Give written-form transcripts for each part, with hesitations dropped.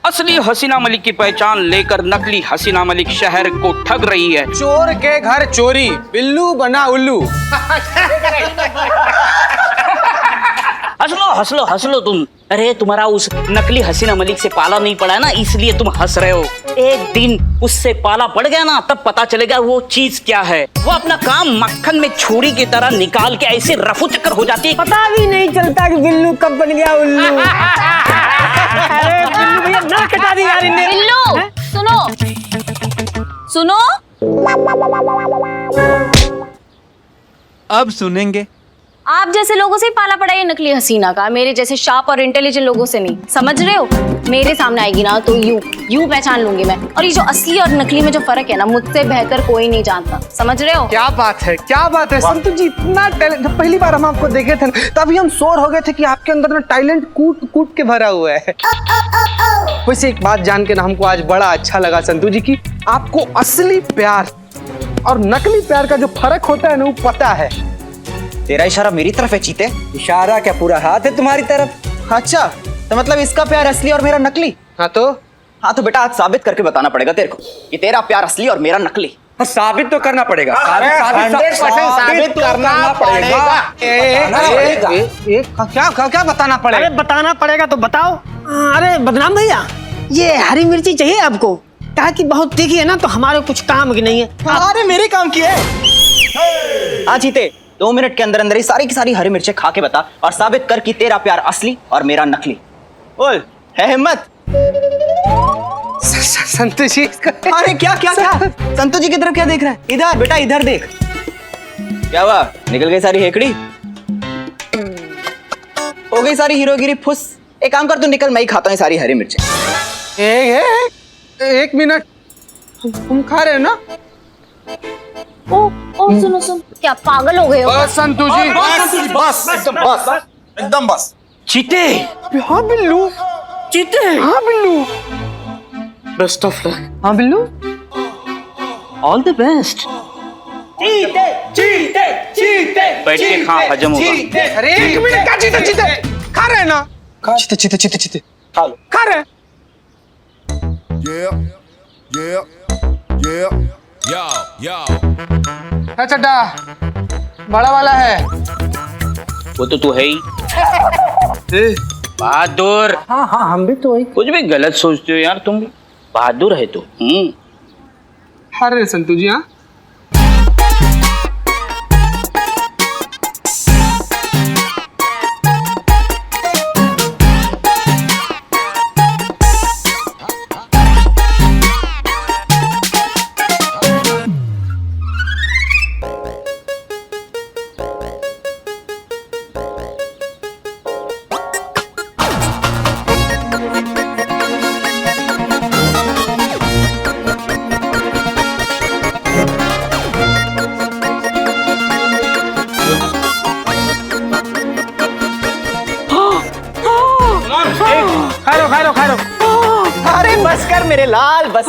असली हसीना मलिक की पहचान लेकर नकली हसीना मलिक शहर को ठग रही है। चोर के घर चोरी, बिल्लू बना उल्लू। हंस लो हंस लो तुम। अरे तुम्हारा उस नकली हसीना मलिक से पाला नहीं पड़ा है ना, इसलिए तुम हंस रहे हो। एक दिन उससे पाला पड़ गया ना, तब पता चलेगा वो चीज क्या है। वो अपना काम मक्खन में छुरी की तरह निकाल के ऐसे रफू चक्कर हो जाती है, पता भी नहीं चलता कि बिल्लू कब बन गया उल्लू। अरे बिल्लू भैया ना कटा दी यार इन्हें। बिल्लू सुनो सुनो, अब सुनेंगे। आप जैसे लोगों से ही पाला पड़ा ये नकली हसीना का, मेरे जैसे शार्प और इंटेलिजेंट लोगों से नहीं, समझ रहे हो। मेरे सामने आएगी ना तो यू पहचान लूंगी मैं। और ये जो असली और नकली में जो फर्क है ना, मुझसे बेहतर कोई नहीं जानता, समझ रहे हो। क्या बात है, क्या बात है संतु जी, इतना टैलेंट। पहली बार हम आपको देखे थे तभी हम श्योर हो गए थे कि आपके अंदर में टैलेंट कूट कूट के भरा हुआ है। वैसे एक बात जान के ना हमको आज बड़ा अच्छा लगा संतु जी की आपको असली प्यार और नकली प्यार का जो फर्क होता है ना वो पता है। तेरा इशारा मेरी तरफ है चीते? इशारा क्या, पूरा हाथ है तुम्हारी तरफ। अच्छा, तो मतलब इसका प्यार असली और मेरा नकली? हाँ तो बेटा आज साबित करके बताना पड़ेगा तेरे को कि तेरा प्यार असली और मेरा नकली। साबित तो करना पड़ेगा। साबित करना पड़ेगा। क्या बताना पड़ेगा? अरे बताना पड़ेगा तो बताओ। अरे बदनाम भैया, ये हरी मिर्ची चाहिए आपको? कहा कि बहुत तीखी है ना तो हमारे कुछ काम की नहीं है। अरे मेरे काम की है। हाँ चीते, 2 मिनट के अंदर अंदर ही सारी की सारी हरी मिर्चें खा के बता और साबित कर कि तेरा प्यार असली और मेरा नकली। बोल, है हिम्मत? संतु जी अरे क्या क्या क्या संतु जी की तरफ क्या देख रहा है? इधर बेटा, इधर देख। क्या हुआ, निकल गई सारी हेकड़ी? हो गई सारी हीरोगिरी फुस। एक काम कर, तू निकल, मैं ही खाता हूँ सारी हरी मिर्चें। एक मिनट, तुम खा रहे हो ना? ओ सुनो सुन, क्या पागल हो गए हो? बस संतु जी, बस एकदम बस। चीते, हाँ बिल्लू, चीते, हाँ बिल्लू, बेस्ट ऑफ लक, हाँ बिल्लू, ऑल द बेस्ट। बैठ के खा, हजम होगा। अरे एक मिनट का चीते खा रहे हैं ना? चीते खा लो। खा रहे हैं। चड्डा बड़ा वाला है वो तो तू है ही बहादुर। हाँ हाँ हम भी तो वही। कुछ भी गलत सोचते हो यार तुम। बहादुर है तू। अरे संतु जी, हाँ खा लो। अरे बस कर मेरे लाल, बस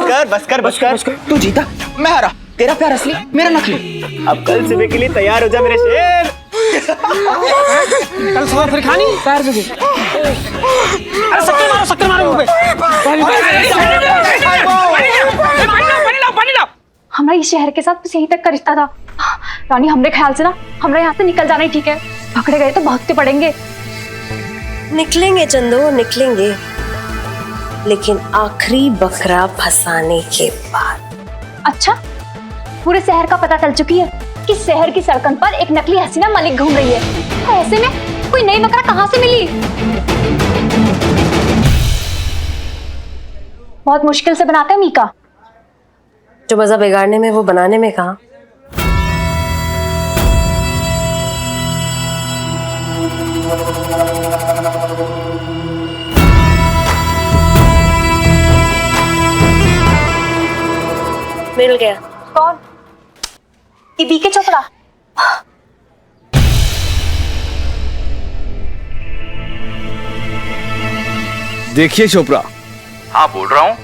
कर। तू जीता, मैं हारा। तेरा प्यार असली, मेरा नकली। अब कल सुबह के लिए तैयार हो जा मेरे शेर। कल सुबह फिर खानी पैर से। अरे शक्कर मारो मुंह पे। हमारा इस शहर के साथ बस यहीं तक का रिश्ता था रानी। हमरे ख्याल से ना हमरा यहाँ से निकल जाना ही ठीक है। पकड़े गए तो भागते पड़ेंगे। निकलेंगे चंदो, निकलेंगे, लेकिन आखिरी बकरा फंसाने के बाद। अच्छा, पूरे शहर का पता चल चुकी है कि शहर की सड़कों पर एक नकली हसीना मलिक घूम रही है। तो ऐसे में कोई नई बकरा कहाँ से मिली? बहुत मुश्किल से बनाते हैं मीका। जो मजा बिगाड़ने में वो बनाने में कहा। मिल गया। कौन? ये बीके चोपड़ा। देखिए चोपड़ा। हाँ बोल रहा हूँ।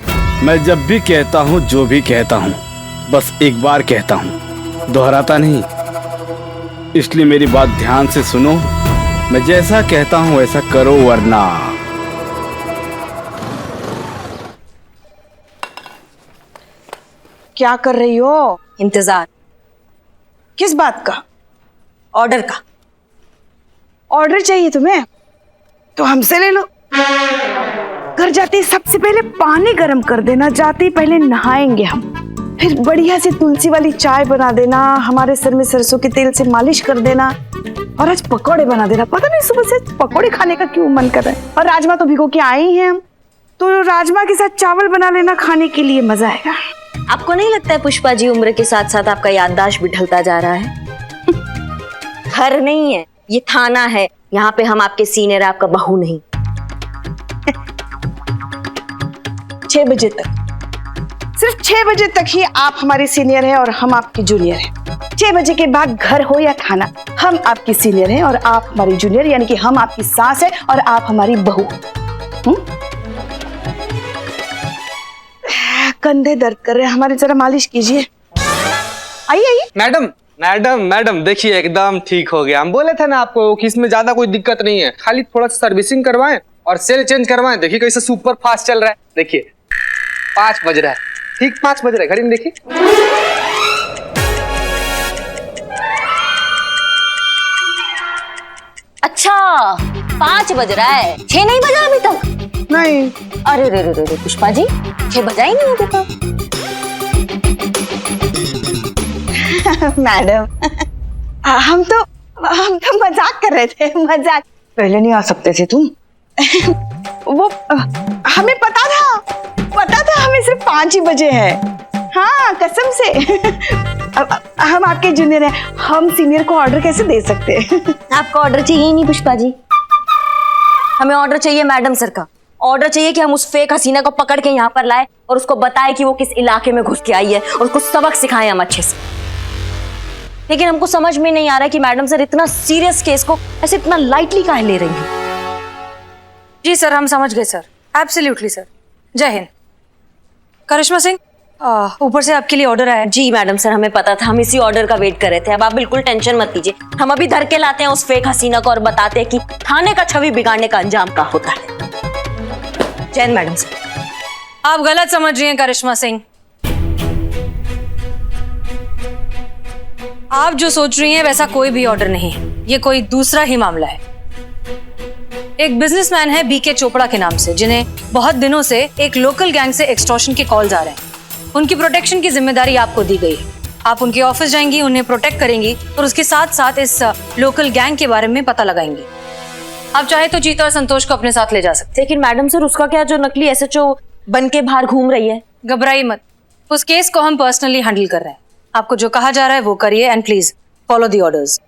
मैं जब भी कहता हूँ जो भी कहता हूँ बस एक बार कहता हूँ, दोहराता नहीं। इसलिए मेरी बात ध्यान से सुनो। मैं जैसा कहता हूँ वैसा करो, वरना क्या कर रही हो? इंतजार। किस बात का? ऑर्डर का। ऑर्डर चाहिए तुम्हें? तो हमसे ले लो। घर जाते ही सबसे पहले पानी गर्म कर देना, जाते ही पहले नहाएंगे हम, फिर बढ़िया से तुलसी वाली चाय बना देना, हमारे सर में सरसों के तेल से मालिश कर देना, और आज पकौड़े बना देना। पता नहीं सुबह से पकौड़े खाने का क्यों मन कर रहा है। और राजमा तो भिगो के आए ही हैं हम, तो राजमा के साथ चावल बना लेना, खाने के लिए मजा आएगा। आपको नहीं लगता है पुष्पा जी उम्र के साथ साथ आपका याददाश्त भी ढलता जा रहा है? घर नहीं है, ये थाना है। यहाँ पे हम आपके सीनियर, आपका बहू नहीं। 6 बजे तक, सिर्फ 6 बजे तक ही आप हमारे सीनियर हैं और हम आपके जूनियर हैं। 6 बजे के बाद घर हो या थाना, हम आपकी सीनियर हैं और आप हमारी जूनियर, यानी कि हम आपकी सास है और आप हमारी बहू। कंधे दर्द कर रहे हैं हमारे, जरा मालिश कीजिए। आइए आइए। मैडम मैडम मैडम देखिए, एकदम ठीक हो गया। हम बोले थे ना आपको कि इसमें ज्यादा कोई दिक्कत नहीं है, खाली थोड़ा सा सर्विसिंग करवाएं और सेल चेंज करवाएं। देखिए कैसे सुपर फास्ट चल रहा है। देखिए 5 बज रहा है, ठीक 5 बज रहा है, घड़ी में देखिए। अच्छा 5 बज रहा है, 6 नहीं बजा अभी तक? नहीं। अरे रे रे रे रे पुष्पा जी, 6 बजा ही नहीं अभी तक। मैडम हम तो मजाक कर रहे थे, मजाक। पहले नहीं आ सकते थे तुम? वो हमें पता था हमें सिर्फ 5 ही बजे है। हाँ कसम से। हम आपके जूनियर हैं, हम सीनियर को ऑर्डर कैसे दे सकते हैं? आपका ऑर्डर चाहिए ही नहीं पुष्पा जी, हमें ऑर्डर चाहिए मैडम सर का। ऑर्डर चाहिए कि हम उस फेक हसीना को पकड़ के यहाँ पर लाए और उसको बताए कि वो किस इलाके में घुस के आई है और उसको सबक सिखाएं हम अच्छे से। लेकिन हमको समझ में नहीं आ रहा है कि मैडम सर इतना सीरियस केस को ऐसे इतना लाइटली काहे ले रही हैं। जी सर, हम समझ गए सर, एब्सोल्युटली सर। जय हिंद। करिश्मा सिंह, ऊपर से आपके लिए ऑर्डर आया है। जी मैडम सर, हमें पता था, हम इसी ऑर्डर का वेट कर रहे थे। अब आप बिल्कुल टेंशन मत लीजिए, हम अभी धर के लाते हैं उस फेक हसीना को और बताते हैं कि थाने का छवि बिगाड़ने का अंजाम क्या होता है। जय मैडम सर। आप गलत समझ रही हैं करिश्मा सिंह। आप जो सोच रही हैं वैसा कोई भी ऑर्डर नहीं है, ये कोई दूसरा ही मामला है। एक बिजनेसमैन है बीके चोपड़ा के नाम से, जिन्हें बहुत दिनों से एक लोकल गैंग से एक्सटॉर्शन के कॉल्स आ रहे हैं। उनकी प्रोटेक्शन की जिम्मेदारी आपको दी गई है। आप उनके ऑफिस जाएंगी, उन्हें प्रोटेक्ट करेंगी और उसके साथ साथ इस लोकल गैंग के बारे में पता लगाएंगी। आप चाहे तो चीता और संतोष को अपने साथ ले जा सकते। लेकिन मैडम सर, उसका क्या जो नकली एसएचओ बन के बाहर घूम रही है? घबराइए मत, उस केस को हम पर्सनली हैंडल कर रहे हैं। आपको जो कहा जा रहा है वो करिए and please follow the orders.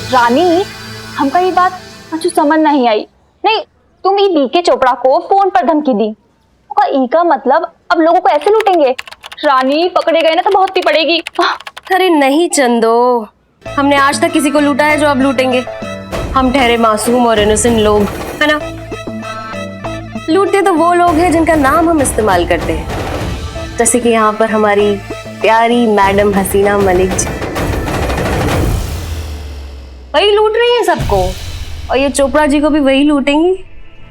Rani, हमका ये बात मुझे समझ नहीं आई। नहीं, तुम ये बीके चोपड़ा को फोन पर धमकी दी, उसका ई का मतलब अब लोगों को ऐसे लूटेंगे? रानी, पकड़े गए ना तो बहुत ही पड़ेगी। अरे नहीं चंदो, हमने आज तक किसी को लूटा है जो अब लूटेंगे? हम ठहरे मासूम और इनोसेंट लोग, है ना? लूटते तो वो लोग हैं जिनका नाम हम इस्तेमाल करते हैं, जैसे कि यहाँ पर हमारी प्यारी मैडम हसीना मलिक जी। वही लूट रही है सबको, और ये चोपड़ा जी को भी वही लूटेंगी,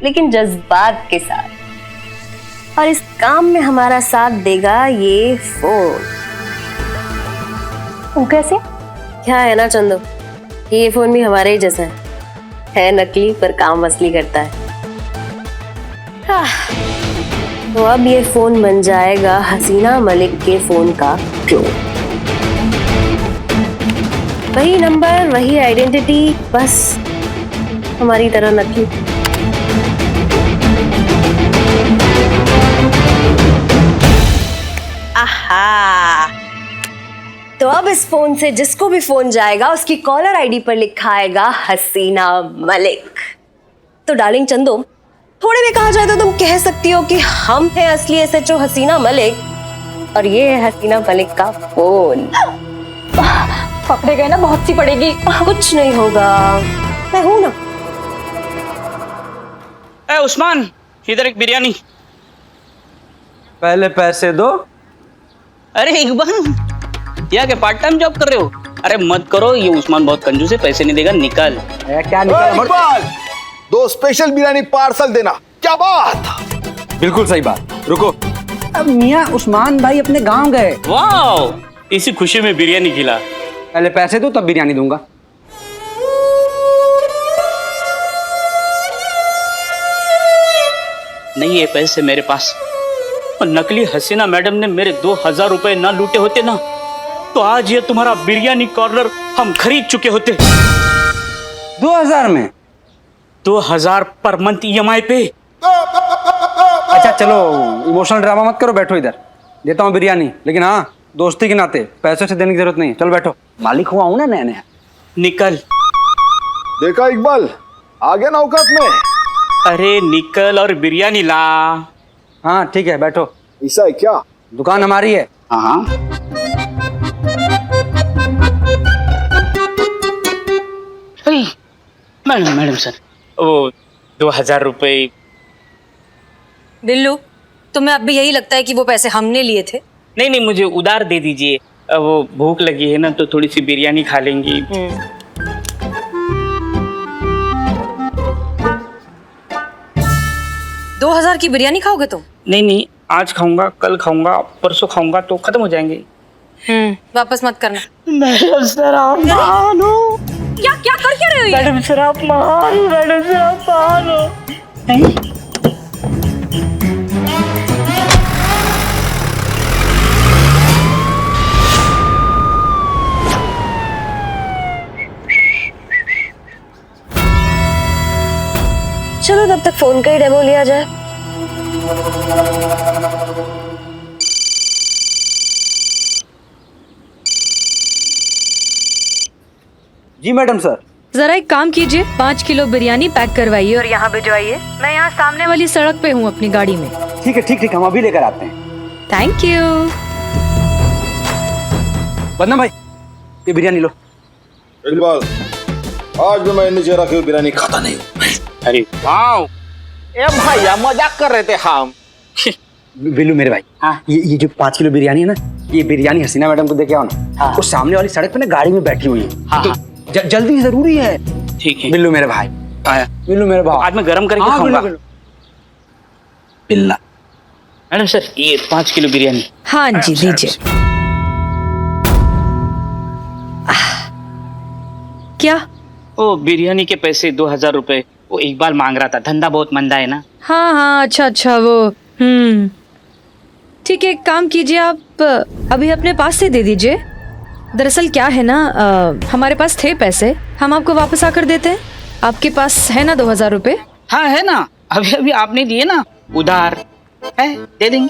लेकिन जज्बात के साथ। और इस काम में हमारा साथ देगा ये फोन। वो कैसे? क्या है ना चंदो, ये फोन भी हमारे ही जैसा है नकली पर काम असली करता है। तो अब ये फोन बन जाएगा हसीना मलिक के फोन का क्लोन। वही नंबर, वही आइडेंटिटी, बस हमारी तरह नकली। आहा, तो अब इस फोन से जिसको भी फोन जाएगा उसकी कॉलर आईडी पर लिखा आएगा हसीना मलिक। तो डार्लिंग चंदो, थोड़े भी कहा जाए तो तुम कह सकती हो कि हम हैं असली एसएचओ हसीना मलिक और ये है हसीना मलिक का फोन। पकड़े गए ना बहुत सी पड़ेगी। कुछ नहीं होगा, मैं हूं ना। ए उस्मान, इधर एक बिरयानी। पहले पैसे दो। अरे इकबाल, यहाँ के पार्ट टाइम जॉब कर रहे हो? अरे मत करो, ये उस्मान बहुत कंजूस है, पैसे नहीं देगा, निकल। क्या इकबाल, 2 स्पेशल बिरयानी पार्सल देना। क्या बात। बिल्कुल सही बात। रुको, अब मियाँ उस्मान भाई अपने गांव गए। वाह, इसी खुशी में बिरयानी खिला। पहले पैसे दो तब बिरयानी दूंगा। नहीं है पैसे मेरे पास, और नकली हसीना मैडम ने मेरे 2000 रुपए ना लूटे होते ना, तो आज ये तुम्हारा बिरयानी कॉर्नर हम खरीद चुके होते। 2000 में? 2000 पर मंथ EMI पे। अच्छा चलो, इमोशनल ड्रामा मत करो, बैठो इधर, देता हूँ बिरयानी, लेकिन हाँ दोस्ती के नाते पैसों से देने की जरूरत नहीं है। चलो बैठो, मालिक हुआ हूँ ना नया नया। निकल। देखा इकबाल, आ गया ना औकात में। अरे निकल और बिरयानी ला। हाँ ठीक है, बैठो। ऐसा है क्या? दुकान हमारी है। हाँ मैडम, मैडम सर, वो 2000 रुपए। बिल्लू, तुम्हें अब भी यही लगता है कि वो पैसे हमने लिए थे? नहीं नहीं, मुझे उधार दे दीजिए, वो भूख लगी है ना, तो थोड़ी सी बिरयानी खा लेंगी। 2000 की बिरयानी खाओगे तुम? नहीं नहीं, आज खाऊंगा, कल खाऊंगा, परसों खाऊंगा, तो खत्म हो जाएंगे। वापस मत करना। मैडम सर आप मानो। क्या क्या कर क्या रहे हो ये? मैडम सर आप मानो, मैडम सर आप मानो। नहीं चलो तब तक फोन का ही डेमो लिया जाए। जी मैडम सर। जरा एक काम कीजिए, 5 किलो बिरयानी पैक करवाइए और यहाँ भिजवाइए। मैं यहाँ सामने वाली सड़क पे हूँ अपनी गाड़ी में। ठीक है ठीक ठीक, हम अभी लेकर आते हैं। Thank you. बदना भाई, ये बिरयानी लो। इकबाल, आज भी मैं नीचे रखी हुई बिरयानी खाता नहीं हूँ। अरे वाह, ए भैया मजाक कर रहे थे हम। बिल्लू मेरे भाई, हाँ। ये जो 5 किलो बिरयानी है ना, ये बिरयानी हसीना मैडम को दे के आओ ना। हाँ। वो सामने वाली सड़क पे ना गाड़ी में बैठी हुई है। हाँ, तो जल्दी जरूरी है। ठीक है। बिल्लू मेरे भाई, आया। बिल्लू मेरे भाई, आज मैं गरम करके हाँ, खाऊंगा। बिल्लू। बिल्ला। मैडम सर ये 5 किलो बिरयानी। हाँ जी दीजिए। क्या? ओ बिरयानी के पैसे 2000 रुपए, वो इकबाल मांग रहा था, धंधा बहुत मंदा है ना। हाँ हाँ, अच्छा अच्छा, वो ठीक है, एक काम कीजिए, आप अभी अपने पास से दे दीजिए। दरअसल क्या है ना, हमारे पास थे पैसे, हम आपको वापस आकर देते हैं। आपके पास है ना 2000 रुपए? हाँ है ना, अभी अभी आपने दिए ना, उधार है, दे देंगे।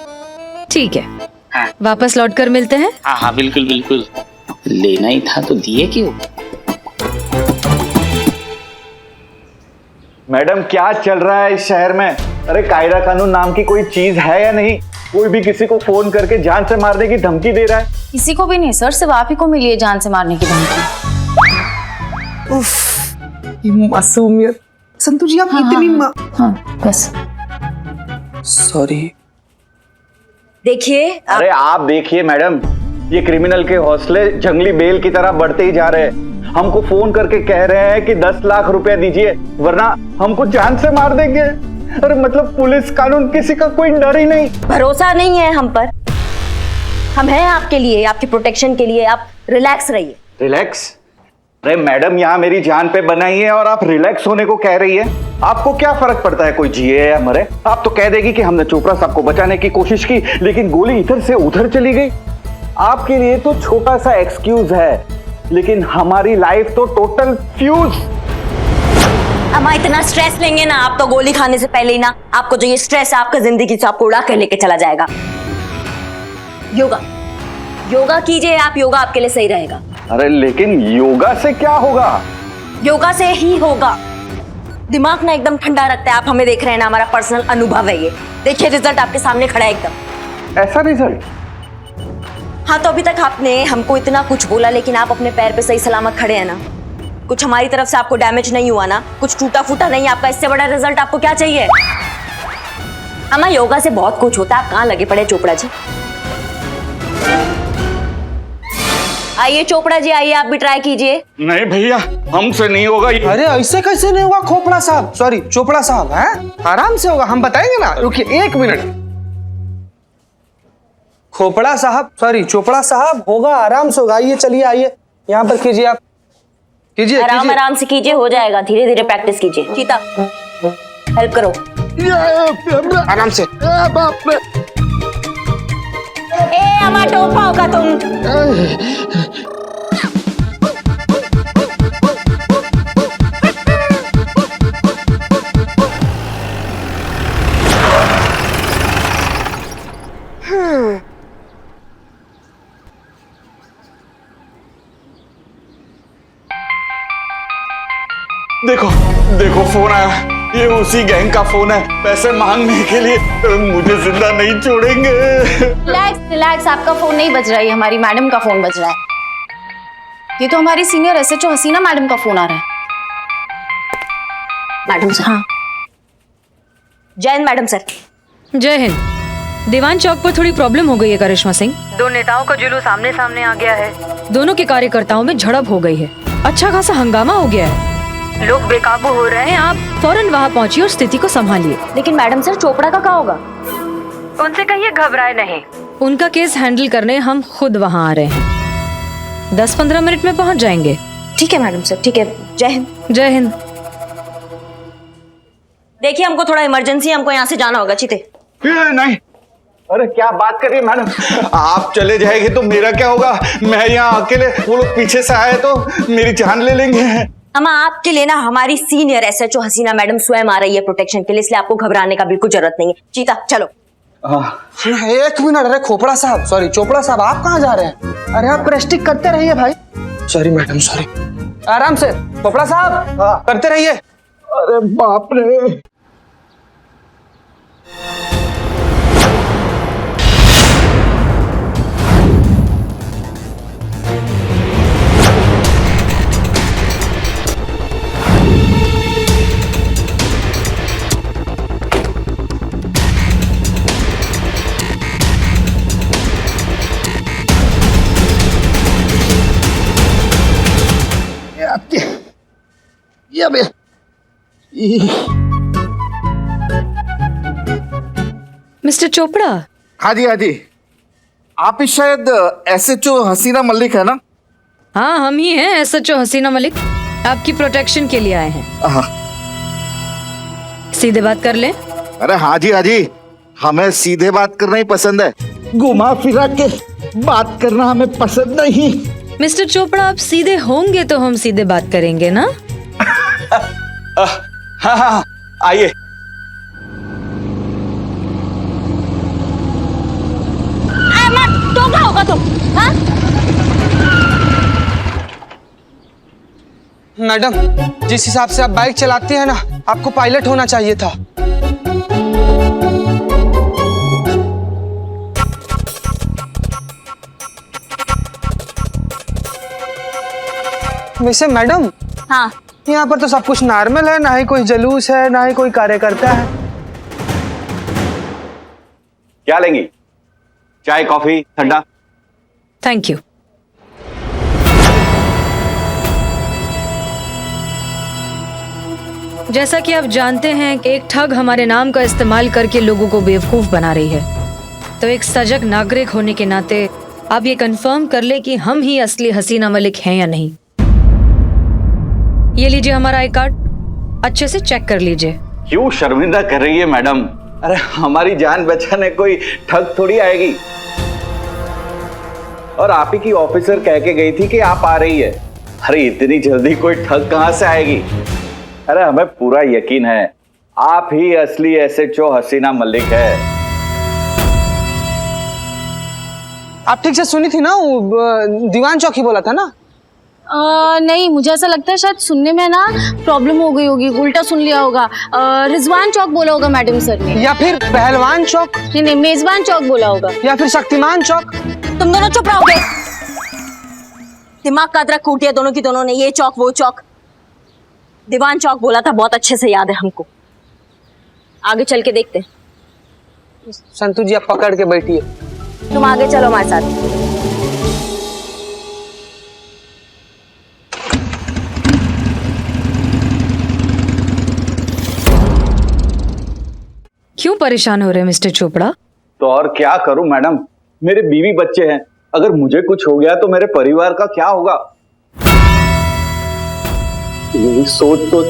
ठीक है, हाँ वापस लौट कर मिलते हैं। हाँ हाँ बिल्कुल बिल्कुल, लेना ही था तो दिए क्यों। मैडम क्या चल रहा है इस शहर में? अरे कायदा कानून नाम की कोई चीज है या नहीं? कोई भी किसी को फोन करके जान से मारने की धमकी दे रहा है। किसी को भी नहीं सर, सिर्फ आप ही को मिली है जान से मारने की धमकी। ये मासूमियत। संतु जी आप इतनी हाँ बस। सॉरी। देखिए अरे आप देखिए मैडम, ये क्रिमिनल के हौसले जंगली बेल की तरह बढ़ते ही जा रहे हैं। हमको फोन करके कह रहे हैं कि 10 लाख रुपया दीजिए वरना हमको जान से मार देंगे। अरे मतलब पुलिस कानून किसी का कोई डर ही नहीं। भरोसा नहीं है हम पर। हम हैं आपके लिए, आपकी प्रोटेक्शन के लिए। आप रिलैक्स रहिए। रिलैक्स? अरे मैडम यहाँ मेरी जान पे बनाई है और आप रिलैक्स होने को कह रही है। आपको क्या फर्क पड़ता है कोई जिए या मरे? आप तो कह देगी कि हमने चोपड़ा साहब को बचाने की कोशिश की लेकिन गोली इधर से उधर चली गई। आपके लिए तो छोटा सा एक्सक्यूज है लेकिन हमारी लाइफ तो टोटल फ्यूज। अम्मा इतना स्ट्रेस लेंगे ना आप तो गोली खाने से पहले ही ना आपको जो ये स्ट्रेस है आपका जिंदगी से आपको उड़ा कर लेके चला जाएगा। योगा योगा कीजिए आप, योगा आपके लिए सही रहेगा। अरे लेकिन योगा से क्या होगा? योगा से ही होगा। दिमाग ना एकदम ठंडा रखता है। आप हमें देख रहे हैं ना, हमारा पर्सनल अनुभव है ये। देखिए रिजल्ट आपके सामने खड़ा है एकदम। ऐसा रिजल्ट? हाँ तो अभी तक आपने हमको इतना कुछ बोला लेकिन आप अपने पैर पे सही सलामत खड़े हैं ना। कुछ हमारी तरफ से आपको डैमेज नहीं हुआ ना, कुछ टूटा फूटा नहीं आपका। इससे बड़ा रिजल्ट आपको क्या चाहिए? अम्मा योगा से बहुत कुछ होता है, आप कहाँ लगे पड़े चोपड़ा जी। आइए चोपड़ा जी, आइए आप भी ट्राई कीजिए। नहीं भैया, हमसे नहीं होगा ये। अरे ऐसे कैसे नहीं होगा खोपड़ा साहब, सॉरी चोपड़ा साहब, हैं? आराम से होगा, हम बताएंगे ना। रुकिए 1 मिनट। खोपड़ा साहब, सॉरी चोपड़ा साहब, होगा, आराम से होगा। आइए चलिए, आइए यहाँ पर कीजिए, आप कीजिए। आराम आराम से कीजिए, हो जाएगा, धीरे धीरे प्रैक्टिस कीजिए। चीता हेल्प करो, आराम से। ए अम्मा टोपा होगा तुम। देखो देखो फोन आया, ये उसी गैंग का फोन है, पैसे मांगने के लिए। मुझे जिंदा नहीं छोड़ेंगे। रिलैक्स रिलैक्स, आपका फोन नहीं बज रहा है, हमारी मैडम का फोन बज रहा है। ये तो हमारी सीनियर एसएचओ हसीना मैडम का फोन आ रहा है। Madam sir. हाँ जय हिंद मैडम सर। जय हिंद। दीवान चौक पर थोड़ी प्रॉब्लम हो गई है करिश्मा सिंह। 2 नेताओं का जुलूस आमने सामने आ गया है। दोनों के कार्यकर्ताओं में झड़प हो गई है, अच्छा खासा हंगामा हो गया है, लोग बेकाबू हो रहे हैं। आप फौरन वहाँ पहुँचिए और स्थिति को संभालिए। लेकिन मैडम सर चोपड़ा का क्या होगा? उनसे कहिए घबराए नहीं, उनका केस हैंडल करने हम खुद वहाँ आ रहे हैं। 10-15 मिनट में पहुँच जाएंगे। ठीक है मैडम सर, ठीक है। जय हिंद। जय हिंद। देखिए हमको थोड़ा इमरजेंसी है, हमको यहाँ से जाना होगा। चीते नहीं, अरे क्या बात कर रही है मैडम, आप चले जाएंगे तो मेरा क्या होगा? मैं यहाँ अकेले, वो लोग पीछे से आए तो मेरी जान ले लेंगे। अम्मा आपके लिए ना हमारी सीनियर एसएचओ हसीना मैडम स्वयं आ रही है प्रोटेक्शन के लिए, इसलिए आपको घबराने का बिल्कुल जरूरत नहीं है। चीता चलो। 1 मिनट। अरे खोपड़ा साहब, सॉरी चोपड़ा साहब, आप कहाँ जा रहे हैं? अरे आप प्रेस्टिक करते रहिए भाई। Sorry madam, sorry. आराम से खोपड़ा साहब, करते रहिए। अरे बाप रे। मिस्टर चोपड़ा। हाँ जी, हाँ जी, आप ही शायद एसएचओ हसीना मलिक है ना? हाँ हम ही हैं एसएचओ हसीना मलिक, आपकी प्रोटेक्शन के लिए आए हैं। हाँ। सीधे बात कर लें। अरे हाँ जी, हाँ जी, हमें सीधे बात करना ही पसंद है, घुमा फिरा के बात करना हमें पसंद नहीं। मिस्टर चोपड़ा, आप सीधे होंगे तो हम सीधे बात करेंगे ना? हाँ हाँ आइए। तो क्या होगा तुम? हाँ? मैडम, जिस हिसाब से आप बाइक चलाती हैं ना, आपको पायलट होना चाहिए था। वैसे मैडम, हाँ यहाँ पर तो सब कुछ नॉर्मल है, ना ही कोई जुलूस है, ना ही कोई कार्यकर्ता है। क्या लेंगी? चाय, कॉफी, ठंडा? Thank you. जैसा कि आप जानते हैं कि एक ठग हमारे नाम का इस्तेमाल करके लोगों को बेवकूफ बना रही है, तो एक सजग नागरिक होने के नाते आप ये कंफर्म कर ले कि हम ही असली हसीना मलिक हैं या नहीं। ये लीजिए हमारा आई कार्ड, अच्छे से चेक कर लीजिए। क्यों शर्मिंदा कर रही है मैडम? अरे हमारी जान बचाने कोई ठग थोड़ी आएगी। और आप ही की ऑफिसर कह के गई थी कि आप आ रही है। अरे इतनी जल्दी कोई ठग कहां से आएगी? अरे हमें पूरा यकीन है आप ही असली एसएचओ हसीना मलिक है। आप ठीक से सुनी थी ना? वो दीवान चौक ही बोला था ना? नहीं, मुझे ऐसा लगता है शायद सुनने में ना प्रॉब्लम हो गई होगी, उल्टा सुन लिया होगा। रिजवान चौक बोला होगा मैडम सर ने, या फिर पहलवान चौक, नहीं मेजबान चौक बोला होगा, या फिर शक्तिमान चौक। तुम दोनों चुप रहोगे? दिमाग का अदरक कूटिया दोनों की दोनों ने, ये चौक वो चौक। दीवान चौक बोला था, बहुत अच्छे से याद है हमको। आगे चल के देखते हैं। संतू जी आप पकड़ के बैठिए। तुम आगे चलो हमारे साथ। क्यों परेशान हो रहे हैं मिस्टर चोपड़ा? तो और क्या करूं मैडम, मेरे बीवी बच्चे हैं, अगर मुझे कुछ हो गया तो मेरे परिवार का क्या होगा, यही सोच तो।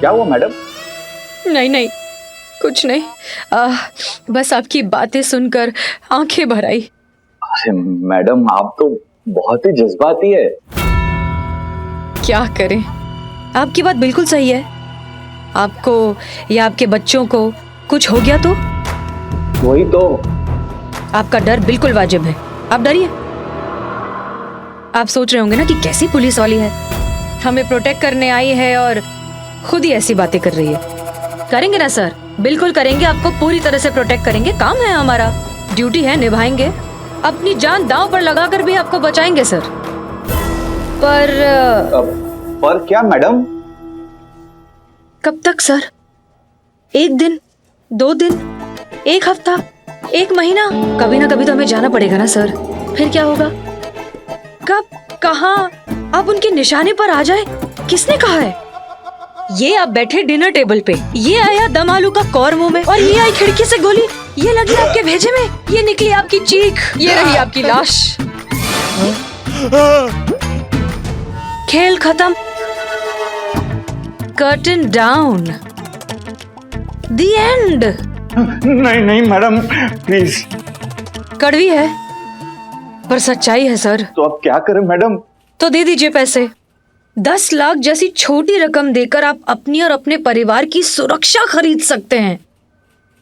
क्या हुआ मैडम? नहीं कुछ नहीं, बस आपकी बातें सुनकर आंखें भर आई। अरे मैडम आप तो बहुत ही जज्बाती है। क्या करें, आपकी बात बिल्कुल सही है। आपको या आपके बच्चों को कुछ हो गया तो वही तो। आपका डर बिल्कुल वाजिब है, आप डरिए। आप सोच रहे होंगे ना कि कैसी पुलिस वाली है, हमें प्रोटेक्ट करने आई है और खुद ही ऐसी बातें कर रही है। करेंगे ना सर, बिल्कुल करेंगे, आपको पूरी तरह से प्रोटेक्ट करेंगे। काम है हमारा, ड्यूटी है, निभाएंगे। अपनी जान दांव पर लगाकर भी आपको बचाएंगे सर। पर क्या मैडम? कब तक सर? एक दिन, 2 दिन, 1 हफ्ता, 1 महीना? कभी ना कभी तो हमें जाना पड़ेगा ना सर। फिर क्या होगा? कब, कहाँ आप उनके निशाने पर आ जाए, किसने कहा है? ये आप बैठे डिनर टेबल पे, ये आया दम आलू का कौर मुंह में, और ये आई खिड़की से गोली, ये लगी आपके भेजे में, ये निकली आपकी चीख, ये रही आपकी लाश। खेल खत्म, कर्टन डाउन, द एंड। नहीं मैडम प्लीज। कड़वी है पर सच्चाई है सर। तो अब क्या करें मैडम? तो दे दीजिए पैसे। 10 लाख जैसी छोटी रकम देकर आप अपनी और अपने परिवार की सुरक्षा खरीद सकते हैं,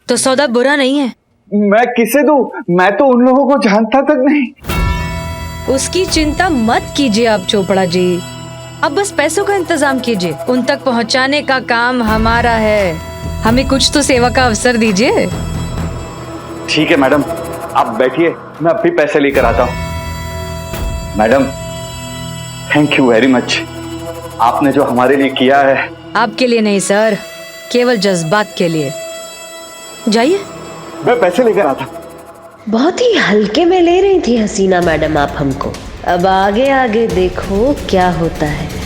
तो सौदा बुरा नहीं है। मैं किसे दूं? मैं तो उन लोगों को जानता तक नहीं। उसकी चिंता मत कीजिए आप चोपड़ा जी, अब बस पैसों का इंतजाम कीजिए, उन तक पहुंचाने का काम हमारा है। हमें कुछ तो सेवा का अवसर दीजिए। ठीक है मैडम, आप बैठिए, मैं अभी पैसे लेकर आता हूँ। Madam thank you very much, आपने जो हमारे लिए किया है। आपके लिए नहीं सर, केवल जज्बात के लिए। जाइए, मैं पैसे लेकर आता। बहुत ही हल्के में ले रही थी हसीना मैडम आप हमको, अब आगे आगे देखो क्या होता है।